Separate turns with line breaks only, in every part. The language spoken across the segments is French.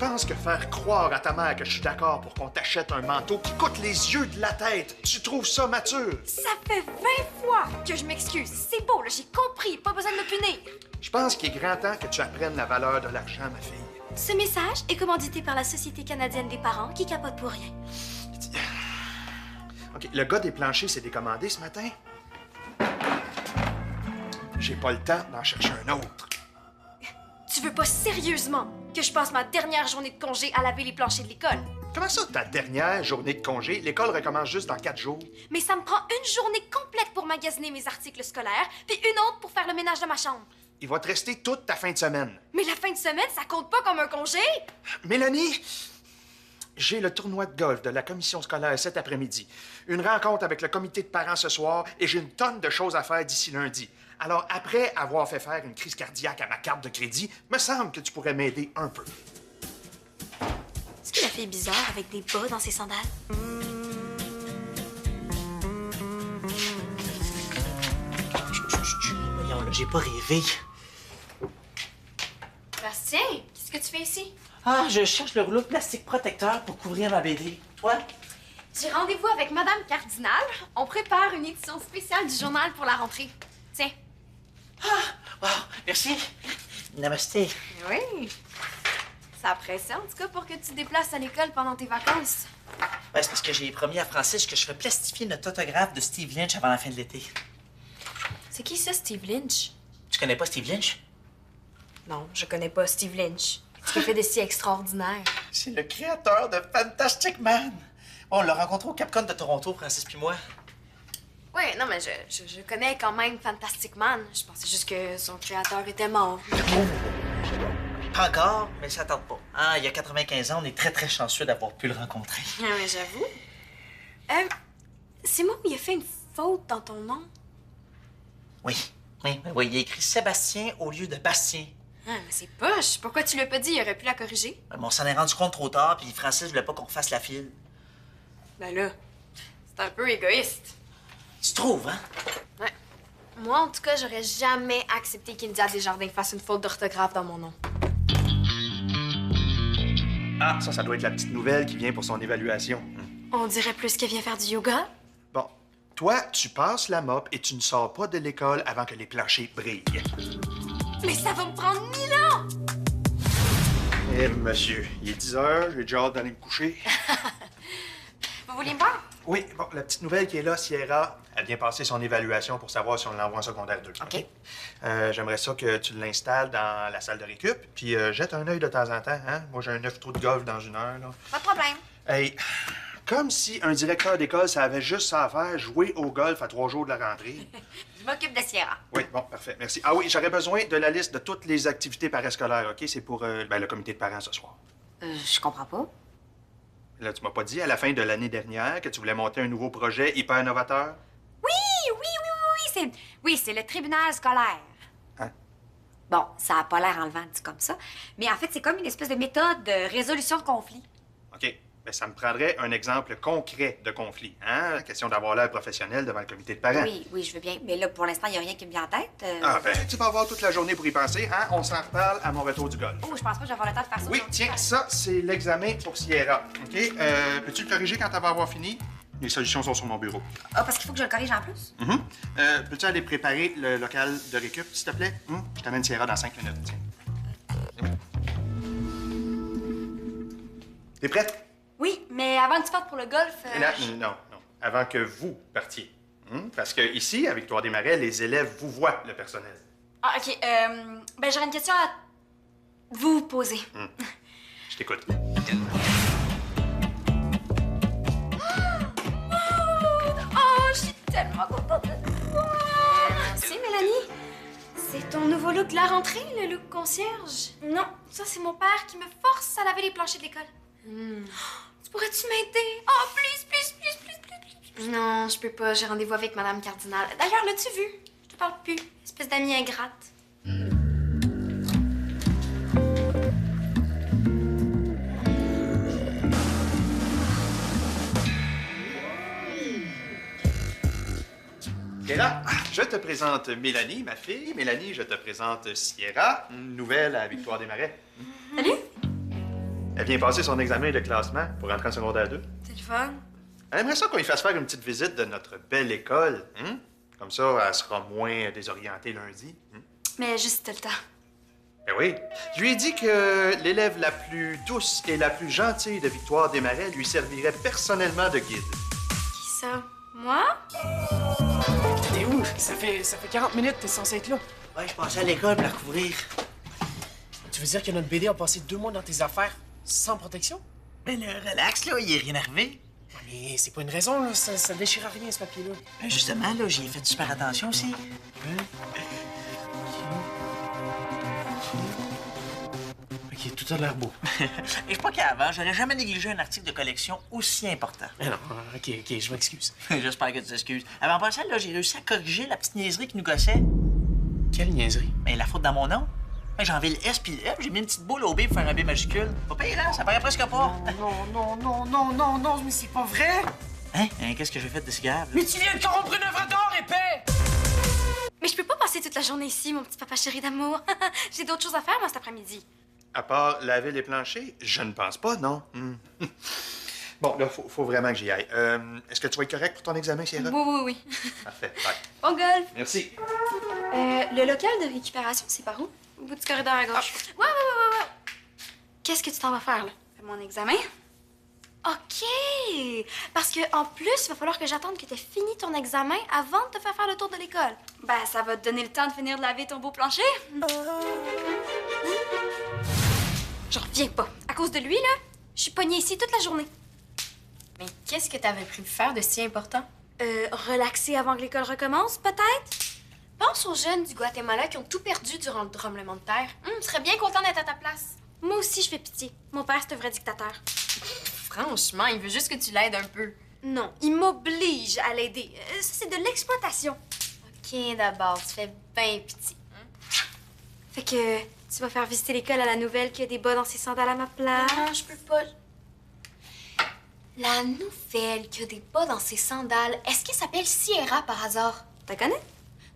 penses que faire croire à ta mère que je suis d'accord pour qu'on t'achète un manteau qui coûte les yeux de la tête, tu trouves ça mature?
Ça fait 20 fois que je m'excuse. C'est beau, là, j'ai compris. Pas besoin de me punir.
Je pense qu'il est grand temps que tu apprennes la valeur de l'argent, ma fille.
Ce message est commandité par la Société canadienne des parents qui capote pour rien.
OK, le gars des planchers s'est décommandé ce matin. J'ai pas le temps d'en chercher un autre.
Tu veux pas sérieusement que je passe ma dernière journée de congé à laver les planchers de l'école?
Comment ça, ta dernière journée de congé? L'école recommence juste dans 4 jours.
Mais ça me prend une journée complète pour magasiner mes articles scolaires, puis une autre pour faire le ménage de ma chambre.
Il va te rester toute ta fin de semaine.
Mais la fin de semaine, ça compte pas comme un congé?
Mélanie, j'ai le tournoi de golf de la commission scolaire cet après-midi, une rencontre avec le comité de parents ce soir et j'ai une tonne de choses à faire d'ici lundi. Alors, après avoir fait faire une crise cardiaque à ma carte de crédit, me semble que tu pourrais m'aider un peu.
Est-ce que la fille bizarre avec des bas dans ses sandales?
Voyons, là, j'ai pas rêvé.
Bastien, qu'est-ce que tu fais ici?
Ah, je cherche le rouleau de plastique protecteur pour couvrir ma BD. Toi?
J'ai rendez-vous avec Madame Cardinal. On prépare une édition spéciale du journal pour la rentrée. Tiens.
Ah! Wow, merci. Namasté.
Oui. Ça pressait, en tout cas, pour que tu te déplaces à l'école pendant tes vacances.
Ouais, c'est parce que j'ai promis à Francis que je ferais plastifier notre autographe de Steve Lynch avant la fin de l'été.
C'est qui ça, Steve Lynch?
Tu connais pas Steve Lynch?
Non, je connais pas Steve Lynch. Ce qu'il fait de si extraordinaire.
C'est le créateur de Fantastic Man. On l'a rencontré au Capcom de Toronto, Francis puis moi.
Oui, non, mais je connais quand même Fantastic Man. Je pensais juste que son créateur était mort.
Pas encore, mais ça tarde pas. Ah, il y a 95 ans, on est très, très chanceux d'avoir pu le rencontrer.
Ah, mais j'avoue. C'est moi où il a fait une faute dans ton nom?
Oui, il a écrit Sébastien au lieu de Bastien.
Ah, mais c'est poche. Pourquoi tu l'as pas dit? Il aurait pu la corriger.
Mais on s'en est rendu compte trop tard, puis Francis voulait pas qu'on refasse la file.
Ben là, c'est un peu égoïste.
Tu trouves, hein?
Ouais. Moi, en tout cas, j'aurais jamais accepté qu'India Desjardins fasse une faute d'orthographe dans mon nom.
Ah, ça doit être la petite nouvelle qui vient pour son évaluation.
On dirait plus qu'elle vient faire du yoga.
Bon, toi, tu passes la mop et tu ne sors pas de l'école avant que les planchers brillent.
Mais ça va me prendre 1000 ans!
Eh, monsieur, il est 10 heures, j'ai déjà hâte d'aller me coucher.
Vous voulez me voir?
Oui, bon, la petite nouvelle qui est là, Sierra, elle vient passer son évaluation pour savoir si on l'envoie en secondaire 2.
OK.
J'aimerais ça que tu l'installes dans la salle de récup, puis jette un œil de temps en temps, hein? Moi, j'ai un 9 trous de golf dans 1 heure, là.
Pas de problème.
Hey, comme si un directeur d'école, ça avait juste ça à faire, jouer au golf à 3 jours de la rentrée.
Je m'occupe de Sierra.
Oui, bon, parfait, merci. Ah oui, j'aurais besoin de la liste de toutes les activités parascolaires, OK? C'est pour le comité de parents ce soir.
Je comprends pas.
Là, tu m'as pas dit à la fin de l'année dernière que tu voulais monter un nouveau projet hyper novateur?
Oui, c'est le tribunal scolaire.
Hein?
Bon, ça a pas l'air enlevant dit comme ça, mais en fait, c'est comme une espèce de méthode de résolution de conflit.
OK. Bien, ça me prendrait un exemple concret de conflit, hein? Question d'avoir l'air professionnel devant le comité de parents.
Oui, je veux bien, mais là, pour l'instant, il y a rien qui me vient en tête.
Ah, ben, tu vas avoir toute la journée pour y penser, hein? On s'en reparle à mon retour du golf.
Oh, je pense pas que je vais avoir le temps de faire ça.
Oui,
aujourd'hui.
tiens, ça, c'est l'examen pour Sierra. OK? Peux-tu le corriger quand elle va avoir fini? Les solutions sont sur mon bureau.
Ah, parce qu'il faut que je le corrige en plus?
Peux-tu aller préparer le local de récup, s'il te plaît? Je t'amène Sierra dans 5 minutes, tiens. T'es prête?
Oui, mais avant que tu partes pour le golf...
Là, non. Avant que vous partiez. Parce que ici, à Victoire-des-Marais, les élèves vous voient, le personnel.
Ah, OK. Ben, j'aurais une question à vous poser.
Je t'écoute.
Oh, je suis tellement contente de te voir! Merci, Mélanie. C'est ton nouveau look de la rentrée, le look concierge? Non, ça, c'est mon père qui me force à laver les planchers de l'école. Tu pourrais-tu m'aider? Oh, please. Non, je peux pas. J'ai rendez-vous avec Madame Cardinal. D'ailleurs, l'as-tu vu? Je te parle plus. Espèce d'amie ingrate.
Sierra, je te présente Mélanie, ma fille. Mélanie, je te présente Sierra, une nouvelle à Victoire-des-Marais.
Salut!
Elle vient passer son examen de classement pour rentrer en secondaire 2.
C'est le fun.
Elle aimerait ça qu'on lui fasse faire une petite visite de notre belle école. Hein? Comme ça, elle sera moins désorientée lundi. Hein?
Mais juste le temps.
Ben oui. Je lui ai dit que l'élève la plus douce et la plus gentille de Victoire Desmarais lui servirait personnellement de guide.
Qui ça? Moi?
T'es où? Ça fait 40 minutes que t'es censé être là.
Ouais, je passais à l'école pour la couvrir.
Tu veux dire que notre BD a passé 2 mois dans tes affaires sans protection?
Mais le relax, là, il est rien arrivé.
Ouais, mais c'est pas une raison, là. Ça déchire à rien, ce papier-là.
Justement, là, j'y ai fait super attention aussi.
Ok, tout a l'air beau.
Et je crois qu'avant, j'aurais jamais négligé un article de collection aussi important.
Mais non, ok, je m'excuse.
J'espère que tu t'excuses. Avant passant, là, j'ai réussi à corriger la petite niaiserie qui nous gossait.
Quelle niaiserie.
Mais la faute dans mon nom. J'ai enlevé le S puis le F, j'ai mis une petite boule au B pour faire un B majuscule. Pas pire, hein? Ça paraît presque pas.
Non, mais c'est pas vrai!
Hein? Qu'est-ce que j'ai fait de si grave?
Mais tu viens de corrompre une œuvre d'art, épais!
Mais je peux pas passer toute la journée ici, mon petit papa chéri d'amour. J'ai d'autres choses à faire, moi, cet après-midi.
À part laver les planchers, je ne pense pas, non. Bon, là, faut vraiment que j'y aille. Est-ce que tu vas être correct pour ton examen, Sierra?
Oui.
Parfait. Bye.
Bon golf.
Merci.
Le local de récupération, c'est par où? Au bout du corridor à gauche. Ouais. Qu'est-ce que tu t'en vas faire, là? Fais mon examen. OK! Parce que en plus, il va falloir que j'attende que tu aies fini ton examen avant de te faire le tour de l'école. Ben, ça va te donner le temps de finir de laver ton beau plancher. J'en reviens pas. À cause de lui, là, je suis pognée ici toute la journée.
Mais qu'est-ce que t'avais prévu faire de si important?
Relaxer avant que l'école recommence, peut-être?
Pense aux jeunes du Guatemala qui ont tout perdu durant le tremblement de terre. Je serais bien content d'être à ta place.
Moi aussi, je fais pitié. Mon père, c'est un vrai dictateur.
Franchement, il veut juste que tu l'aides un peu.
Non, il m'oblige à l'aider. Ça, c'est de l'exploitation.
OK, d'abord, tu fais bien pitié.
Fait que tu vas faire visiter l'école à la nouvelle qui a des bas dans ses sandales à ma place.
Non, je peux pas. La nouvelle qui a des bas dans ses sandales, est-ce qu'elle s'appelle Sierra par hasard?
T'as connais?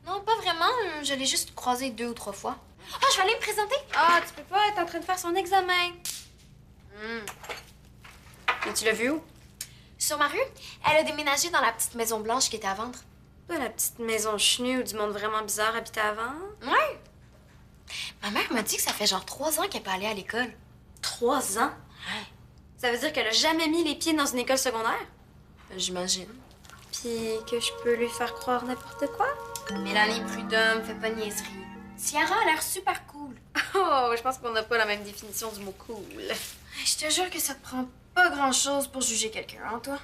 Non, pas vraiment. Je l'ai juste croisée 2 ou 3 fois. Ah, je vais aller me présenter.
Ah, tu peux pas être en train de faire son examen. Et tu l'as vu où?
Sur ma rue, elle a déménagé dans la petite maison blanche qui était à vendre.
Pas la petite maison chenue où du monde vraiment bizarre habitait avant.
Ouais. Ma mère m'a dit que ça fait genre 3 ans qu'elle peut aller à l'école.
3 ans?
Ouais.
Ça veut dire qu'elle a jamais mis les pieds dans une école secondaire?
J'imagine.
Puis que je peux lui faire croire n'importe quoi?
Mélanie Prudhomme, fais pas de niaiserie. Sierra a l'air super cool.
Oh, je pense qu'on n'a pas la même définition du mot cool.
Je te jure que ça te prend pas grand-chose pour juger quelqu'un, hein, toi?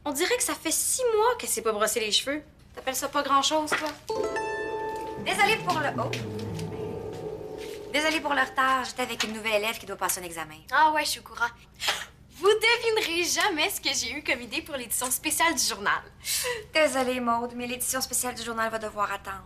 On dirait que ça fait 6 mois qu'elle s'est pas brossé les cheveux. T'appelles ça pas grand-chose, toi?
Désolée pour le... Oh. Désolée pour le retard. J'étais avec une nouvelle élève qui doit passer un examen.
Ah ouais, je suis au courant. Vous devinerez jamais ce que j'ai eu comme idée pour l'édition spéciale du journal.
Désolée, Maude, mais l'édition spéciale du journal va devoir attendre.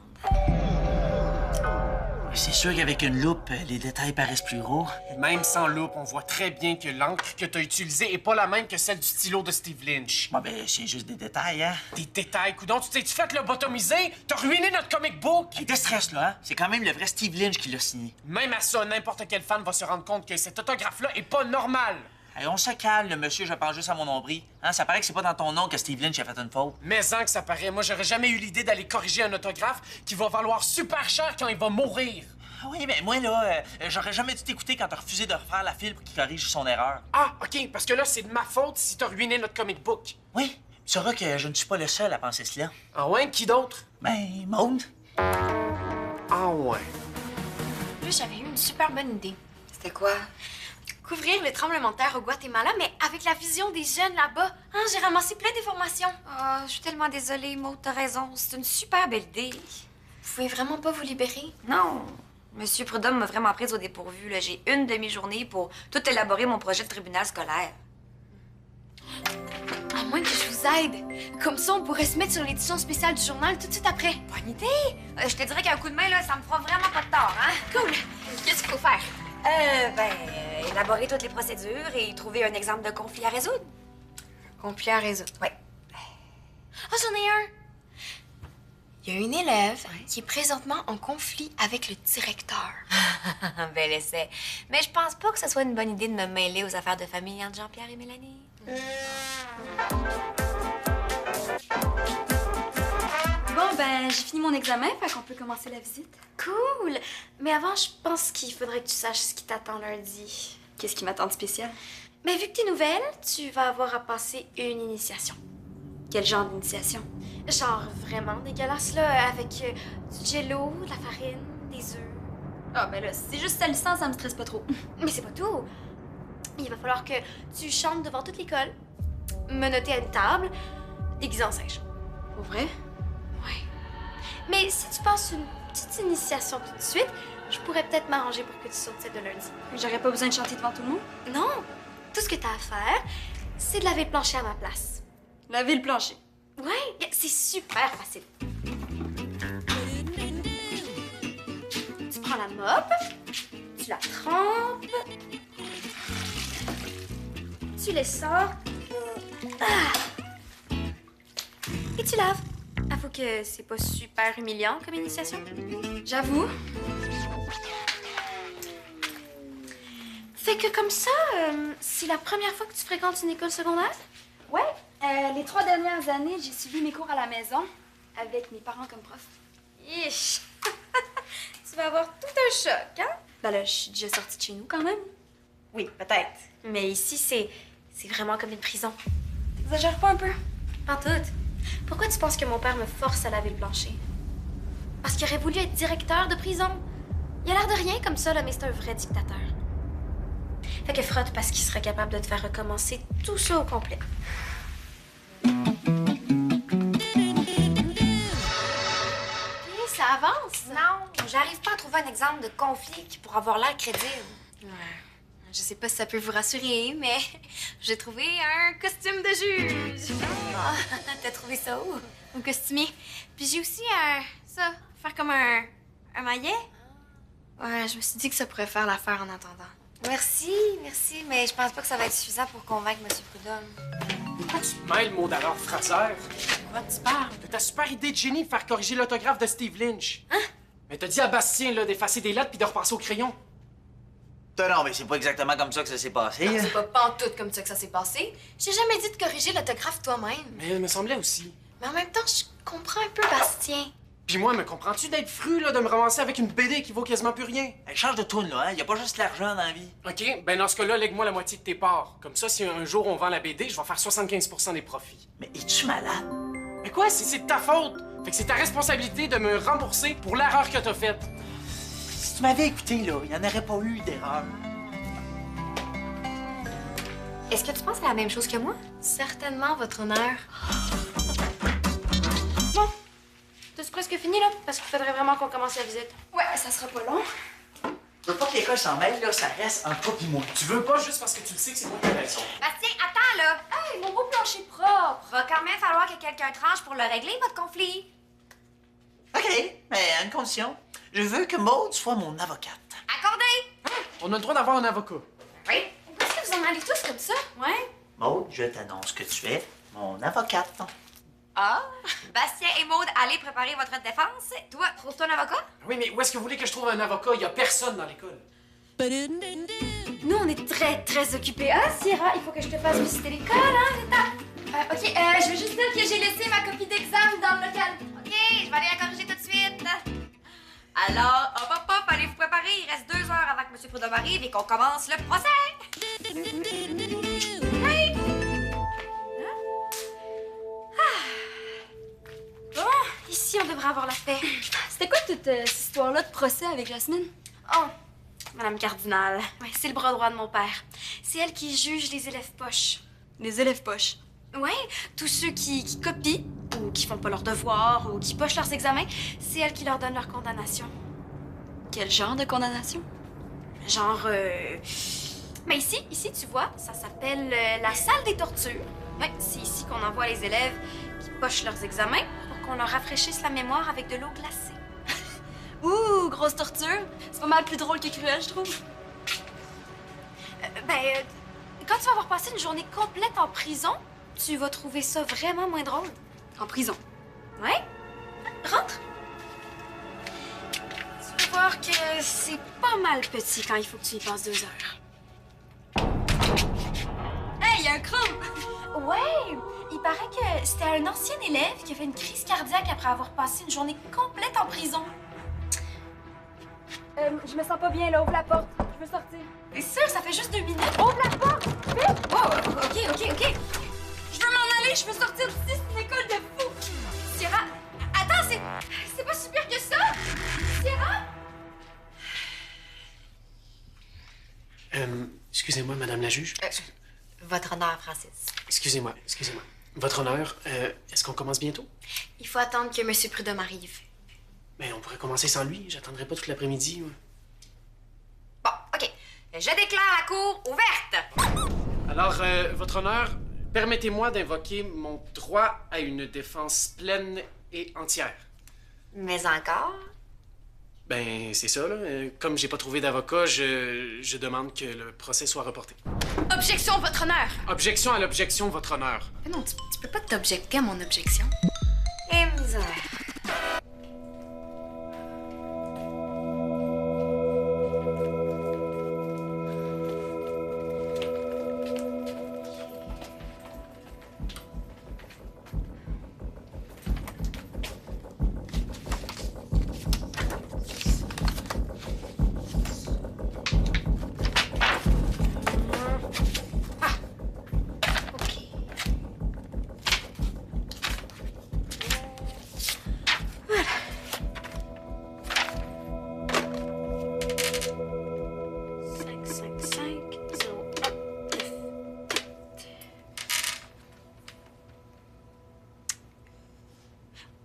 C'est sûr qu'avec une loupe, les détails paraissent plus gros.
Même sans loupe, on voit très bien que l'encre que t'as utilisée est pas la même que celle du stylo de Steve Lynch.
Bon, ben, c'est juste des détails, hein?
Des détails, coudonc, tu t'es-tu fait lobotomiser? T'as ruiné notre comic book!
Hey, déstresse, là, hein? C'est quand même le vrai Steve Lynch qui l'a signé.
Même à ça, n'importe quel fan va se rendre compte que cet autographe-là est pas normal.
Hey, on se calme, le monsieur, je pense juste à mon nombril. Hein? Ça paraît que c'est pas dans ton nom que Steve Lynch a fait une faute.
Mais en que ça paraît, moi j'aurais jamais eu l'idée d'aller corriger un autographe qui va valoir super cher quand il va mourir.
Ah oui, mais moi, là, j'aurais jamais dû t'écouter quand t'as refusé de refaire la file pour qu'il corrige son erreur.
Ah, OK, parce que là, c'est de ma faute si t'as ruiné notre comic book.
Oui, tu sauras que je ne suis pas le seul à penser cela.
Ah ouais, qui d'autre?
Ben, Maude.
Ah ouais.
Là, j'avais eu une super bonne idée.
C'était quoi?
Couvrir le tremblement de terre au Guatemala, mais avec la vision des jeunes là-bas. Hein, j'ai ramassé plein d'informations.
Oh, je suis tellement désolée, Maude, t'as raison. C'est une super belle idée.
Vous pouvez vraiment pas vous libérer?
Non. Monsieur Prudhomme m'a vraiment prise au dépourvu. Là. J'ai une demi-journée pour tout élaborer mon projet de tribunal scolaire.
À moins que je vous aide. Comme ça, on pourrait se mettre sur l'édition spéciale du journal tout de suite après.
Bonne idée! Je te dirais qu'un coup de main, là, ça me fera vraiment pas de tort, hein?
Cool. Qu'est-ce qu'il faut faire?
Élaborer toutes les procédures et trouver un exemple de conflit à résoudre.
Conflit à résoudre.
Ouais.
Ah, j'en ai un. Il y a une élève qui est présentement en conflit avec le directeur.
Bel essai. Mais je pense pas que ce soit une bonne idée de me mêler aux affaires de famille entre Jean-Pierre et Mélanie.
Bon, ben, j'ai fini mon examen, fait qu'on peut commencer la visite.
Cool! Mais avant, je pense qu'il faudrait que tu saches ce qui t'attend lundi.
Qu'est-ce qui m'attend de spécial?
Mais vu que t'es nouvelle, tu vas avoir à passer une initiation.
Quel genre d'initiation?
Genre vraiment dégueulasse, là, avec du jello, de la farine, des œufs.
Ah, ben là, si c'est juste salissant, ça me stresse pas trop.
Mais c'est pas tout. Il va falloir que tu chantes devant toute l'école, menotté à une table, déguisé en singe.
Pour vrai?
Ouais. Mais si tu passes une petite initiation tout de suite, je pourrais peut-être m'arranger pour que tu sautes celle de lundi.
J'aurais pas besoin de chanter devant tout le monde?
Non! Tout ce que t'as à faire, c'est de laver le plancher à ma place.
Laver le plancher.
Ouais, c'est super facile. Tu prends la mop, tu la trempes, tu les sors, et tu laves. Avoue que c'est pas super humiliant comme initiation.
J'avoue.
Fait que comme ça, c'est la première fois que tu fréquentes une école secondaire?
Ouais, les 3 dernières années, j'ai suivi mes cours à la maison avec mes parents comme prof.
Ich! Tu vas avoir tout un choc, hein?
Ben là, je suis déjà sortie de chez nous quand même.
Oui, peut-être. Mais ici, c'est vraiment comme une prison.
T'exagères pas un peu?
Pas tout. Pourquoi tu penses que mon père me force à laver le plancher? Parce qu'il aurait voulu être directeur de prison. Il a l'air de rien comme ça, là, mais c'est un vrai dictateur. Fait que frotte parce qu'il serait capable de te faire recommencer tout ça au complet. OK, ça avance.
Non, j'arrive pas à trouver un exemple de conflit qui pourrait avoir l'air crédible.
Ouais. Je sais pas si ça peut vous rassurer, mais j'ai trouvé un costume de juge.
Ah, t'as trouvé ça où?
Un costumier. Puis j'ai aussi faire comme un maillet. Ouais, je me suis dit que ça pourrait faire l'affaire en attendant.
Merci, mais je pense pas que ça va être suffisant pour convaincre M. Prudhomme.
Pourquoi tu te mêles, Maud, alors, Fraser? Quoi tu parles? De ta super idée de génie de faire corriger l'autographe de Steve Lynch. Hein? Mais t'as dit à Bastien, là, d'effacer des lettres puis de repasser au crayon.
Non, mais c'est pas exactement comme ça que ça s'est passé.
Non, c'est pas pantoute comme ça que ça s'est passé. J'ai jamais dit de corriger l'autographe toi-même.
Mais il me semblait aussi.
Mais en même temps, je comprends un peu Bastien.
Puis moi, me comprends-tu d'être fru, là, de me ramasser avec une BD qui vaut quasiment plus rien?
Hey, change de tourne, là, hein? Y a pas juste l'argent dans la vie.
OK, ben dans ce cas-là, lègue-moi la moitié de tes parts. Comme ça, si un jour on vend la BD, je vais faire 75% des profits.
Mais es-tu malade?
Mais quoi? C'est de ta faute! Fait que c'est ta responsabilité de me rembourser pour l'erreur que t'as faite.
Si tu m'avais écouté, là, y en aurait pas eu d'erreur.
Est-ce que tu penses à la même chose que moi?
Certainement, votre honneur. Bon, c'est presque fini, là, parce qu'il faudrait vraiment qu'on commence la visite.
Ouais, ça sera pas long.
Je veux pas que l'école s'en mêle, là, ça reste entre toi pis moi.
Tu veux pas juste parce que tu le sais que c'est moi qui ai raison.
Bastien, attends, là!
Hey, mon beau plancher propre!
Va quand même falloir que quelqu'un tranche pour le régler, votre conflit.
OK, mais à une condition. Je veux que Maud soit mon avocate.
Accordé!
On a le droit d'avoir un avocat.
Oui.
Pourquoi est-ce que vous en allez tous comme ça?
Ouais?
Maud, je t'annonce que tu es mon avocate.
Ah! Bastien et Maud, allez préparer votre défense. Toi, trouve-toi un avocat?
Oui, mais où est-ce que vous voulez que je trouve un avocat? Il y a personne dans l'école.
Nous, on est très, très occupés. Ah, Sierra, il faut que je te fasse visiter l'école, hein, Rita? OK, je veux juste dire que j'ai laissé ma copie d'examen dans le local.
OK, je vais aller la corriger tout de suite. Alors, hop, allez vous préparer. Il reste 2 heures avant que M. Prudhomme arrive et qu'on commence le procès. Hey!
Bon, ici, on devrait avoir la paix.
C'était quoi toute cette histoire-là de procès avec Jasmine?
Oh, Madame Cardinal. Ouais, c'est le bras droit de mon père. C'est elle qui juge les élèves poches.
Les élèves poches.
Ouais, tous ceux qui copient, ou qui font pas leurs devoirs, ou qui pochent leurs examens, c'est elle qui leur donne leur condamnation.
Quel genre de condamnation?
Genre, Mais ici, tu vois, ça s'appelle la salle des tortures. Ouais, c'est ici qu'on envoie les élèves qui pochent leurs examens pour qu'on leur rafraîchisse la mémoire avec de l'eau glacée.
Ouh, grosse torture! C'est pas mal plus drôle que cruel, je trouve.
Quand tu vas avoir passé une journée complète en prison, tu vas trouver ça vraiment moins drôle.
En prison.
Ouais? Rentre. Tu vas voir que c'est pas mal petit quand il faut que tu y passes 2 heures. Hey, y a un chrome! Ouais! Il paraît que c'était un ancien élève qui a fait une crise cardiaque après avoir passé une journée complète en prison.
Je me sens pas bien, là. Ouvre la porte. Je veux sortir.
T'es sûr? Ça fait juste 2 minutes.
Ouvre la porte! Vite!
Oh, ok. Je veux m'en aller, je veux sortir d'ici, c'est une école de fous. Sierra, attends, c'est pas si pire que ça. Sierra?
Excusez-moi, Madame la juge.
Votre honneur, Francis.
Excusez-moi. Votre honneur, est-ce qu'on commence bientôt?
Il faut attendre que M. Prudhomme arrive.
Mais on pourrait commencer sans lui. J'attendrai pas toute l'après-midi. Moi.
Bon, OK. Je déclare la cour ouverte.
Alors, votre honneur, permettez-moi d'invoquer mon droit à une défense pleine et entière.
Mais encore?
Ben, c'est ça, là. Comme j'ai pas trouvé d'avocat, je demande que le procès soit reporté.
Objection, votre honneur.
Objection à l'objection, votre honneur.
Mais non, tu peux pas t'objecter à mon objection.
Et misère.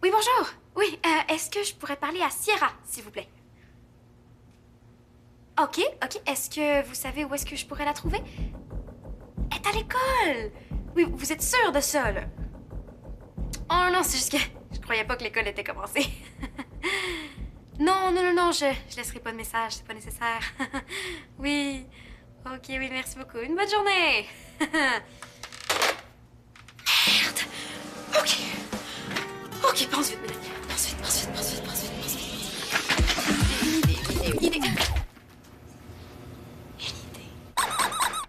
Oui, bonjour. Oui, est-ce que je pourrais parler à Sierra, s'il vous plaît? OK. Est-ce que vous savez où est-ce que je pourrais la trouver? Elle est à l'école. Oui, vous êtes sûr de ça, là? Oh non, c'est juste que je croyais pas que l'école était commencée. Non, je laisserai pas de message, c'est pas nécessaire. Oui. OK, oui, merci beaucoup. Une bonne journée. Merde. OK, pense vite, Mélanie. Pense vite. Une idée.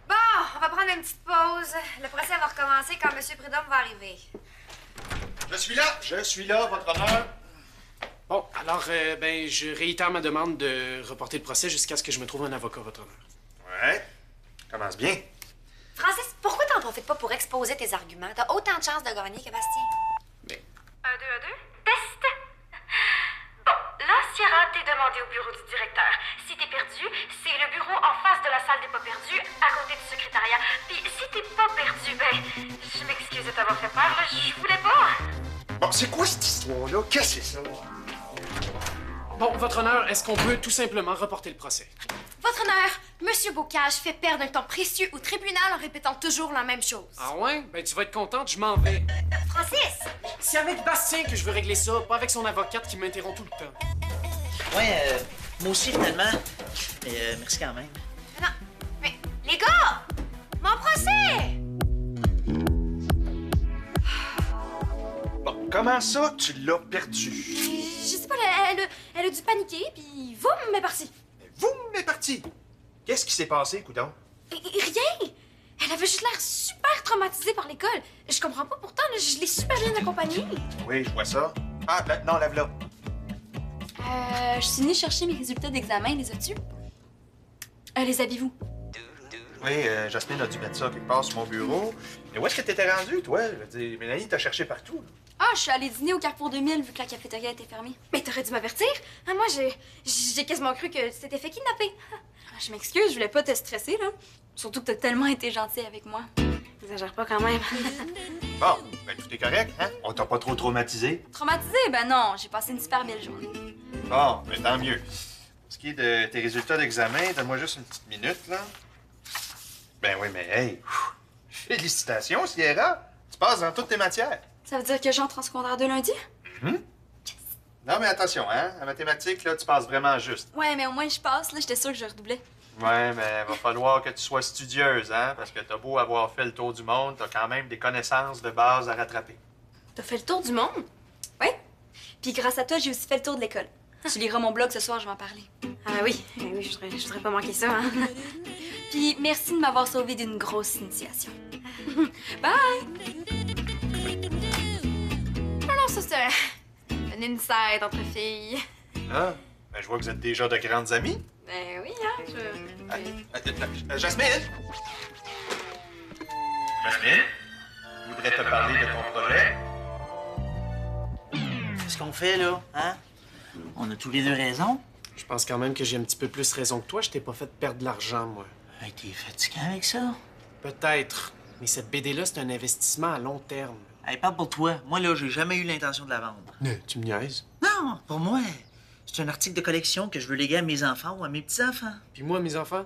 Bon, on va prendre une petite pause. Le procès va recommencer quand M. Prudhomme va arriver.
Je suis là, votre honneur.
Bon, alors, je réitère ma demande de reporter le procès jusqu'à ce que je me trouve un avocat, votre honneur.
Ouais. Commence bien.
Francis, pourquoi t'en profites pas pour exposer tes arguments? T'as autant de chances de gagner que Bastien.
Mais
1, 2, 1, 2. Test. Bon, là, Sierra, t'es demandé au bureau du directeur. Si t'es perdu, c'est le bureau en face de la salle des pas perdus, à côté du secrétariat. Puis si t'es pas perdu, je m'excuse de t'avoir fait peur, là, je voulais pas.
Bon, c'est quoi cette histoire-là? Qu'est-ce que c'est ça?
Bon, votre honneur, est-ce qu'on peut tout simplement reporter le procès?
Votre honneur, Monsieur Bocage fait perdre un temps précieux au tribunal en répétant toujours la même chose.
Ah ouais? Ben, tu vas être contente, je m'en vais.
Francis!
C'est avec Bastien que je veux régler ça, pas avec son avocate qui m'interrompt tout le temps.
Ouais, moi aussi, finalement. Mais merci quand même.
Non, mais les gars! Mon procès!
Bon, comment ça, tu l'as perdu?
Je sais pas, elle a dû paniquer, puis vous m'est parti.
Vous m'êtes parti. Qu'est-ce qui s'est passé, coudonc?
Rien! Elle avait juste l'air super traumatisée par l'école. Je comprends pas pourtant, là, je l'ai super bien accompagnée.
Oui, je vois ça. Ah, non, lève-la.
Je suis venue chercher mes résultats d'examen. Les as-tu? Les avez-vous?
Oui, Jasmine a dû mettre ça quelque part sur mon bureau. Mais où est-ce que t'étais rendu, toi? Je veux dire, Mélanie t'a cherché partout.
Ah, je suis allée dîner au Carrefour 2000 vu que la cafétéria était fermée.
Mais t'aurais dû m'avertir. Ah, moi, j'ai quasiment cru que tu t'étais fait kidnapper.
Ah, je m'excuse, je voulais pas te stresser, là. Surtout que t'as tellement été gentil avec moi.
T'exagères pas quand même.
Bon, ben tout est correct, hein? On t'a pas trop traumatisé?
Traumatisée? Ben non, j'ai passé une super belle journée.
Bon, ben tant mieux. Pour ce qui est de tes résultats d'examen, donne-moi juste une petite minute, là. Ben oui, mais hey! Félicitations, Sierra! Tu passes dans toutes tes matières.
Ça veut dire que j'entre en secondaire de lundi?
Non, mais attention, hein? En mathématiques, là, tu passes vraiment juste.
Ouais, mais au moins je passe, là, j'étais sûre que je redoublais.
Ouais, mais va falloir que tu sois studieuse, hein? Parce que t'as beau avoir fait le tour du monde, t'as quand même des connaissances de base à rattraper.
T'as fait le tour du monde?
Oui?
Puis grâce à toi, j'ai aussi fait le tour de l'école. Tu liras mon blog ce soir, je vais en parler.
Ah oui, oui, je voudrais pas manquer ça. Hein.
Puis merci de m'avoir sauvé d'une grosse initiation. Bye!
Alors ça, c'est un inside entre filles.
Ah, ben, je vois que vous êtes déjà de grandes amies.
Ben oui, hein,
Jasmine? Jasmine? Je voudrais te parler de ton projet.
Qu'est-ce qu'on fait, là? Hein? On a tous les deux raison.
Je pense quand même que j'ai un petit peu plus raison que toi. Je t'ai pas fait perdre de l'argent, moi.
Hey, t'es fatiguant avec ça?
Peut-être. Mais cette BD-là, c'est un investissement à long terme.
Hey, parle pour toi. Moi, là, j'ai jamais eu l'intention de la vendre.
Tu me niaises.
Non, pour moi, c'est un article de collection que je veux léguer à mes enfants ou à mes petits-enfants.
Puis moi, mes enfants?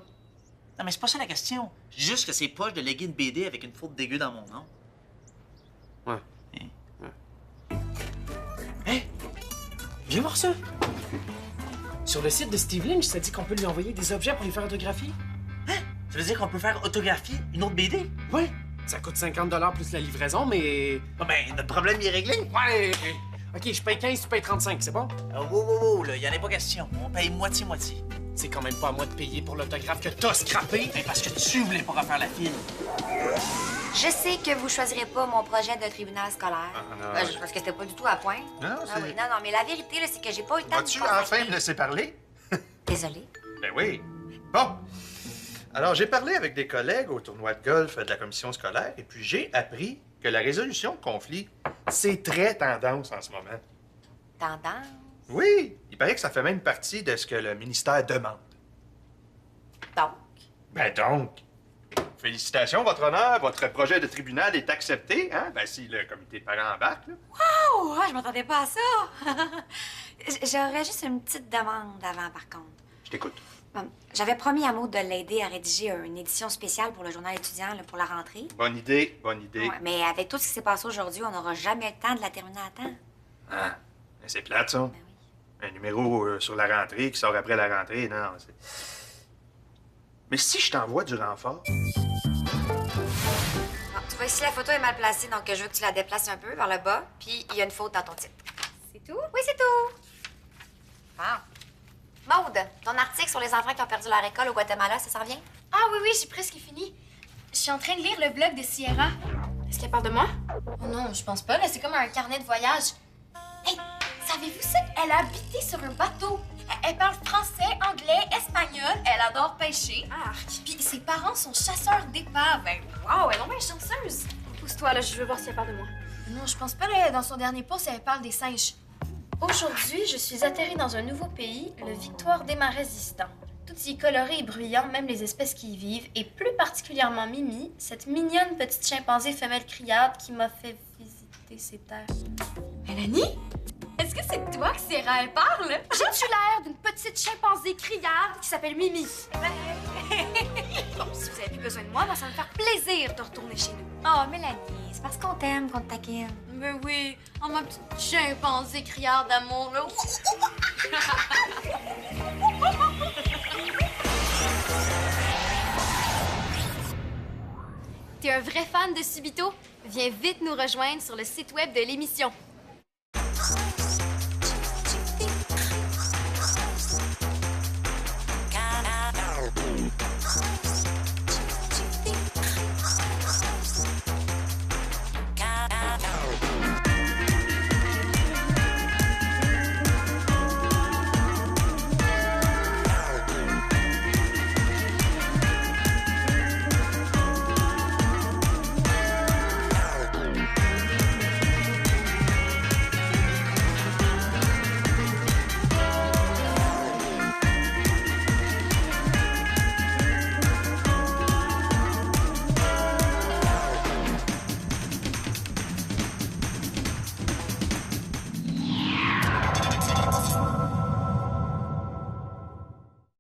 Non, mais c'est pas ça la question. Je dis juste que c'est poche de léguer une BD avec une faute dégueu dans mon nom.
Ouais.
Hein?
Ouais. Hey! Viens voir ça! Sur le site de Steve Lynch, ça dit qu'on peut lui envoyer des objets pour lui faire autographier.
Hein? Ça veut dire qu'on peut faire autographier une autre BD?
Ouais. Ça coûte 50 $ plus la livraison, mais...
Ah ben, notre problème il est réglé.
Ouais! OK, je paye 15, tu payes 35, c'est bon?
Wow, là, y en a pas question. On paye moitié-moitié.
C'est quand même pas à moi de payer pour l'autographe que t'as scrappé.
Ben, parce que tu voulais pas refaire la file.
Je sais que vous choisirez pas mon projet de tribunal scolaire.
non.
Parce que c'était pas du tout à point.
Non,
Ah
c'est...
oui, non, mais la vérité, là, c'est que j'ai pas eu le temps de
Vas-tu
me consacrer.
enfin me laisser parler?
Désolée.
Ben oui. Bon. Alors, j'ai parlé avec des collègues au tournoi de golf de la commission scolaire et puis j'ai appris que la résolution de conflit, c'est très tendance en ce moment.
Tendance.
Oui, il paraît que ça fait même partie de ce que le ministère demande.
Donc.
Ben donc, félicitations, votre honneur, votre projet de tribunal est accepté, hein? Ben si le comité de parents embarque, là.
Oh, je m'attendais pas à ça. J'aurais juste une petite demande avant, par contre.
Je t'écoute.
Bon, j'avais promis à Maud de l'aider à rédiger une édition spéciale pour le journal étudiant là, pour la rentrée.
Bonne idée, bonne idée.
Ouais, mais avec tout ce qui s'est passé aujourd'hui, on n'aura jamais le temps de la terminer à temps.
Ah, ben c'est plate, ça.
Ben oui.
Un numéro sur la rentrée qui sort après la rentrée, non, c'est... Mais si je t'envoie du renfort?
Bon, tu vois, ici, la photo est mal placée, donc je veux que tu la déplaces un peu vers le bas, puis il y a une faute dans ton titre.
C'est tout?
Oui, c'est tout. Ah. Maude, ton article sur les enfants qui ont perdu leur école au Guatemala, ça s'en vient?
Ah oui, oui, j'ai presque fini. Je suis en train de lire le blog de Sierra. Est-ce qu'elle parle de moi? Oh non, je pense pas. Là, c'est comme un carnet de voyage. Hey, savez-vous ça? Elle a habité sur un bateau. Elle parle français, anglais, espagnol. Elle adore pêcher. Puis ses parents sont chasseurs d'épaves. Ben, wow, elle est vraiment chanceuse. Pousse-toi, là, je veux voir si elle parle de moi. Non, je pense pas, là, dans son dernier post, elle parle des singes. Aujourd'hui, je suis atterrie dans un nouveau pays, le Victoire des Marais résistant. Tout y est coloré et bruyant, même les espèces qui y vivent, et plus particulièrement Mimi, cette mignonne petite chimpanzé femelle criarde qui m'a fait visiter ces terres. Mélanie? Est-ce que c'est toi que Sierra elle parle? J'ai-tu l'air d'une petite chimpanzé criarde qui s'appelle Mimi? Bon, si vous avez plus besoin de moi, ben, ça va me faire plaisir de retourner chez nous.
Oh, Mélanie, c'est parce qu'on t'aime qu'on te taquine.
Mais oui, oh ma petite chimpanzé criarde d'amour, là. T'es un vrai fan de Subito? Viens vite nous rejoindre sur le site web de l'émission.